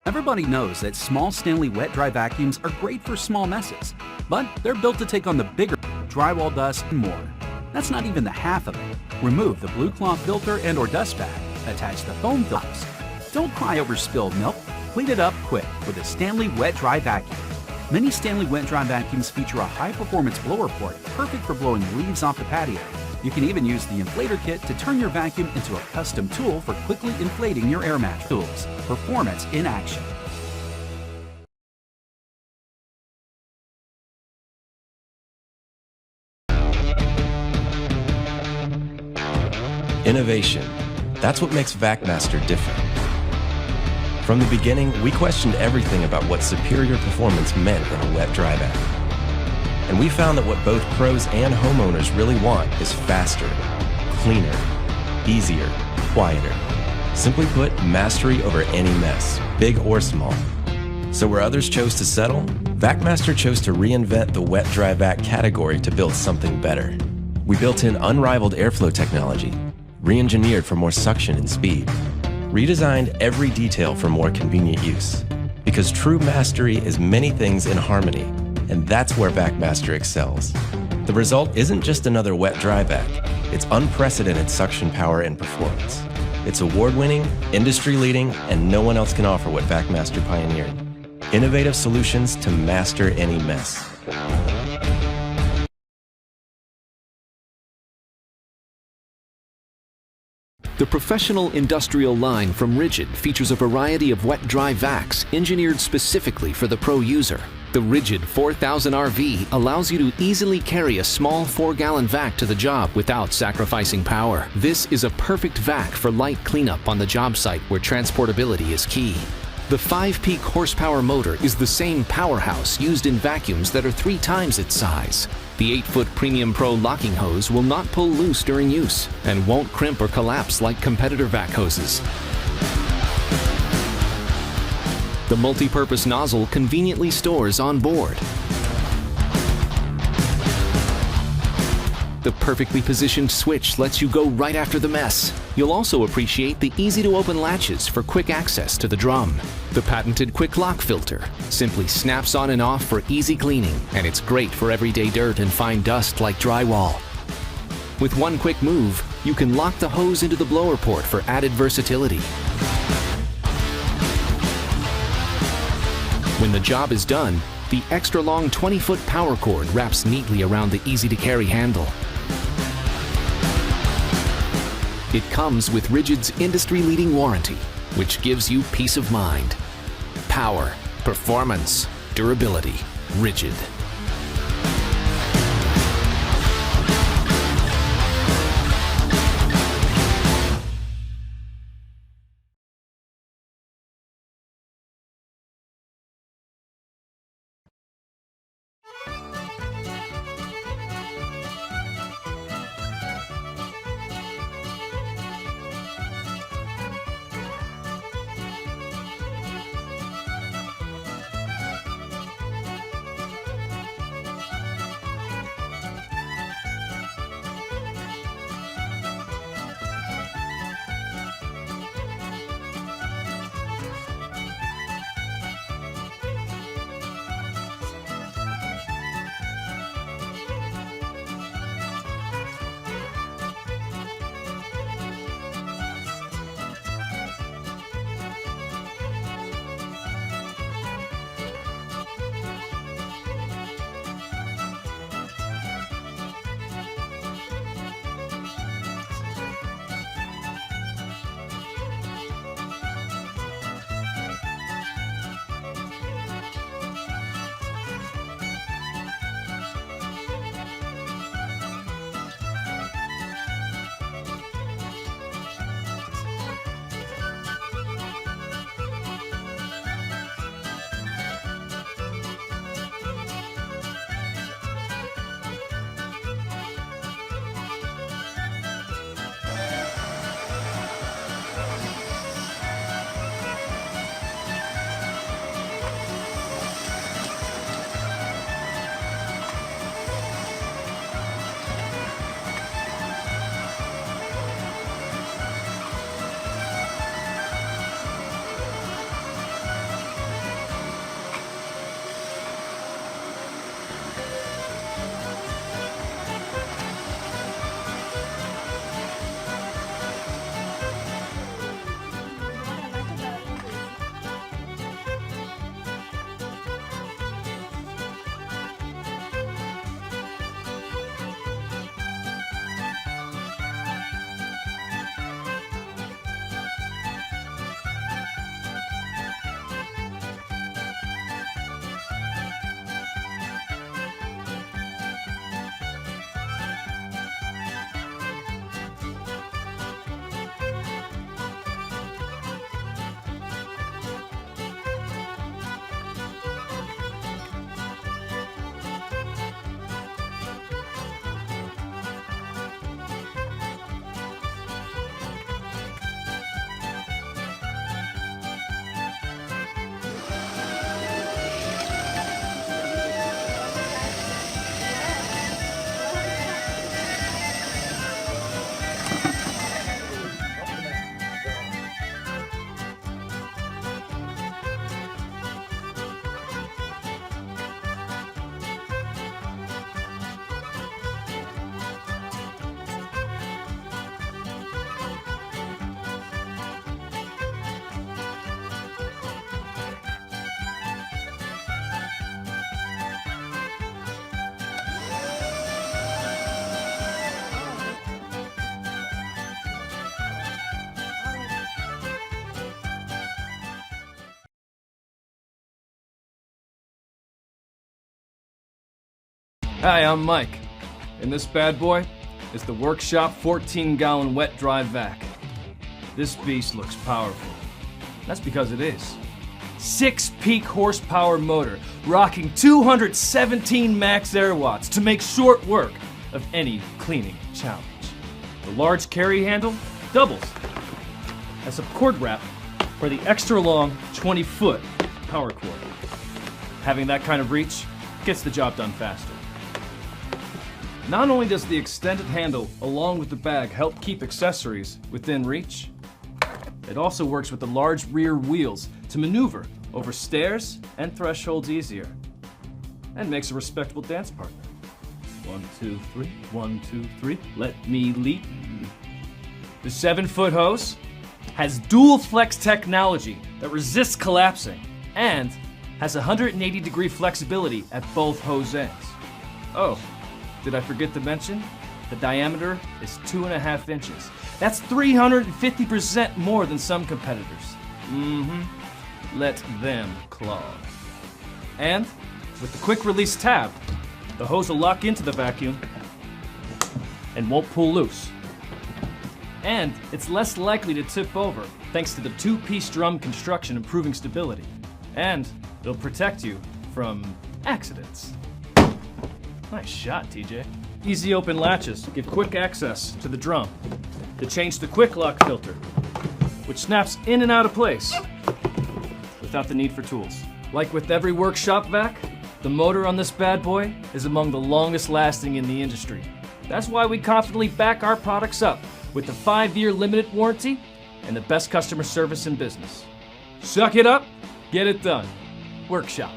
Everybody knows that small Stanley Wet Dry Vacuums are great for small messes, but they're built to take on the bigger drywall dust and more. That's not even the half of it. Remove the blue cloth filter and/or dust bag. Attach the foam filters. Don't cry over spilled milk. Clean it up quick with a Stanley Wet Dry Vacuum. Many Stanley Wet Dry Vacuums feature a high-performance blower port perfect for blowing leaves off the patio. You can even use the inflator kit to turn your vacuum into a custom tool for quickly inflating your air mattress. Tools. Performance in action. Innovation. That's what makes Vacmaster different. From the beginning, we questioned everything about what superior performance meant in a wet dry vac. And we found that what both pros and homeowners really want is faster, cleaner, easier, quieter. Simply put, mastery over any mess, big or small. So where others chose to settle, Vacmaster chose to reinvent the wet dry vac category to build something better. We built in unrivaled airflow technology, re-engineered for more suction and speed, redesigned every detail for more convenient use. Because true mastery is many things in harmony, and that's where Vacmaster excels. The result isn't just another wet dry vac, it's unprecedented suction power and performance. It's award-winning, industry-leading, and no one else can offer what Vacmaster pioneered. Innovative solutions to master any mess. The professional industrial line from RIDGID features a variety of wet dry vacs engineered specifically for the pro user. The RIDGID 4000 RV allows you to easily carry a small 4-gallon vac to the job without sacrificing power. This is a perfect vac for light cleanup on the job site where transportability is key. The 5-peak horsepower motor is the same powerhouse used in vacuums that are 3 times its size. The 8-foot Premium Pro locking hose will not pull loose during use and won't crimp or collapse like competitor vac hoses. The multi-purpose nozzle conveniently stores on board. The perfectly positioned switch lets you go right after the mess. You'll also appreciate the easy-to-open latches for quick access to the drum. The patented quick lock filter simply snaps on and off for easy cleaning, and it's great for everyday dirt and fine dust like drywall. With one quick move, you can lock the hose into the blower port for added versatility. When the job is done, the extra long 20-foot power cord wraps neatly around the easy-to-carry handle. It comes with RIDGID's industry-leading warranty, which gives you peace of mind. Power, performance, durability, RIDGID. Hi, I'm Mike, and this bad boy is the Workshop 14-gallon wet dry vac. This beast looks powerful. That's because it is. 6 peak horsepower motor, rocking 217 max air watts to make short work of any cleaning challenge. The large carry handle doubles as a cord wrap for the extra long 20-foot power cord. Having that kind of reach gets the job done faster. Not only does the extended handle along with the bag help keep accessories within reach, it also works with the large rear wheels to maneuver over stairs and thresholds easier, and makes a respectable dance partner. 1, 2, 3, 1, 2, 3, let me lead. The 7-foot hose has dual flex technology that resists collapsing and has 180-degree flexibility at both hose ends. Oh, did I forget to mention? The diameter is 2.5 inches. That's 350% more than some competitors. Let them clog. And with the quick release tab, the hose will lock into the vacuum and won't pull loose. And it's less likely to tip over thanks to the 2-piece drum construction improving stability. And it'll protect you from accidents. Nice shot, TJ. Easy open latches give quick access to the drum. To change the quick lock filter, which snaps in and out of place without the need for tools. Like with every workshop vac, the motor on this bad boy is among the longest lasting in the industry. That's why we confidently back our products up with the 5-year limited warranty and the best customer service in business. Suck it up, get it done. Workshop.